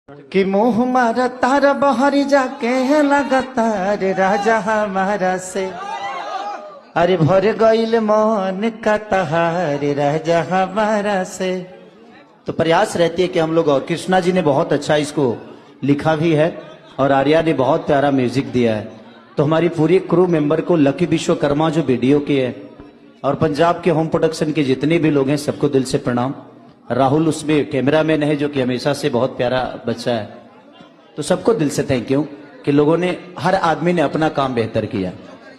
कि मुँह मारा तारा बहरी जाके है लगातार राजा हमारा से, अरे भर गईल मन का तहार राजा हमारा से। तो प्रयास रहती है कि हम लोग, और कृष्णा जी ने बहुत अच्छा इसको लिखा भी है और आर्या ने बहुत प्यारा म्यूजिक दिया है। तो हमारी पूरी क्रू मेंबर को, लकी विश्वकर्मा जो वीडियो के है और पंजाब के होम प्रोडक्शन के जितने भी लोग हैं सबको दिल से प्रणाम। राहुल उसमें कैमरामैन है जो कि हमेशा से बहुत प्यारा बच्चा है। तो सबको दिल से थैंक यू कि लोगों ने, हर आदमी ने अपना काम बेहतर किया।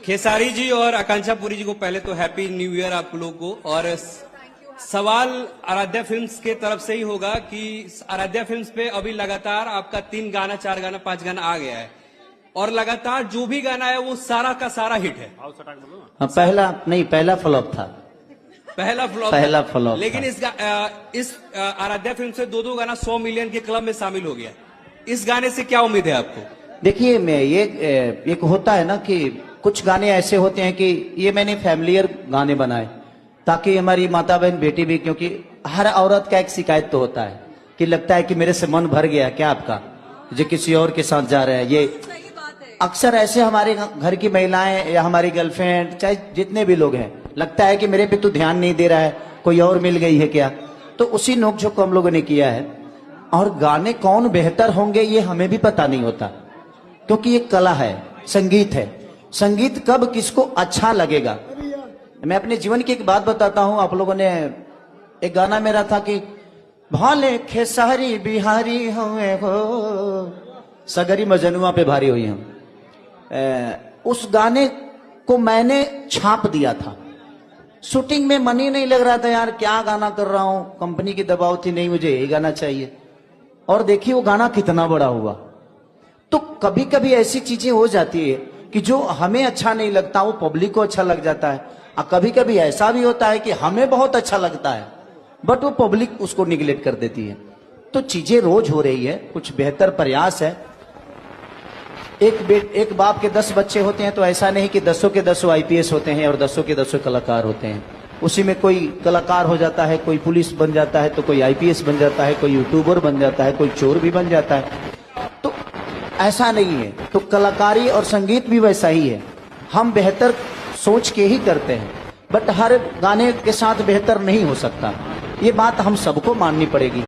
खेसारी जी और आकांक्षा पुरी जी को पहले तो हैप्पी न्यू ईयर आप लोग को। और सवाल आराध्या फिल्म्स के तरफ से ही होगा कि आराध्या फिल्म्स पे अभी लगातार आपका 3 गाना, 4 गाना, 5 गाना आ गया है और लगातार जो भी गाना है वो सारा का सारा हिट है। पहला फ्लॉप था। पहला फ्लॉप लेकिन इस आराध्या फिल्म से 2 गाना 100 मिलियन के क्लब में शामिल हो गया। इस गाने से क्या उम्मीद है आपको? देखिए, मैं ये एक होता है ना कि कुछ गाने ऐसे होते हैं कि ये मैंने फैमिलियर गाने बनाए ताकि हमारी माता बहन बेटी भी, क्योंकि हर औरत का एक शिकायत तो होता है कि लगता है कि मेरे से मन भर गया क्या आपका, जो किसी और के साथ जा रहे हैं। ये अक्सर ऐसे हमारे घर की महिलाएं या हमारी गर्लफ्रेंड, चाहे जितने भी लोग हैं, लगता है कि मेरे पे तो ध्यान नहीं दे रहा है, कोई और मिल गई है क्या। तो उसी नोकझोंक को हम लोगों ने किया है। और गाने कौन बेहतर होंगे ये हमें भी पता नहीं होता, क्योंकि ये कला है, संगीत है। संगीत कब किसको अच्छा लगेगा। मैं अपने जीवन की एक बात बताता हूं। आप लोगों ने, एक गाना मेरा था कि भाले खेसारी बिहारी हुए हो, सगरी मजनुआ पे भारी हुई हम। उस गाने को मैंने छाप दिया था। शूटिंग में मन ही नहीं लग रहा था, यार क्या गाना कर रहा हूं, कंपनी की दबाव थी, नहीं मुझे यही गाना चाहिए। और देखिए वो गाना कितना बड़ा हुआ। तो कभी कभी ऐसी चीजें हो जाती है कि जो हमें अच्छा नहीं लगता वो पब्लिक को अच्छा लग जाता है। और कभी कभी ऐसा भी होता है कि हमें बहुत अच्छा लगता है बट वो पब्लिक उसको निगलेक्ट कर देती है। तो चीजें रोज हो रही है, कुछ बेहतर प्रयास है। एक बाप के 10 बच्चे होते हैं तो ऐसा नहीं कि 10 के 10 आईपीएस होते हैं और 10 के 10 कलाकार होते हैं। उसी में कोई कलाकार हो जाता है, कोई पुलिस बन जाता है, तो कोई आईपीएस बन जाता है, कोई यूट्यूबर बन जाता है, कोई चोर भी बन जाता है। तो ऐसा नहीं है। तो कलाकारी और संगीत भी वैसा ही है। हम बेहतर सोच के ही करते हैं बट हर गाने के साथ बेहतर नहीं हो सकता। ये बात हम सबको माननी पड़ेगी।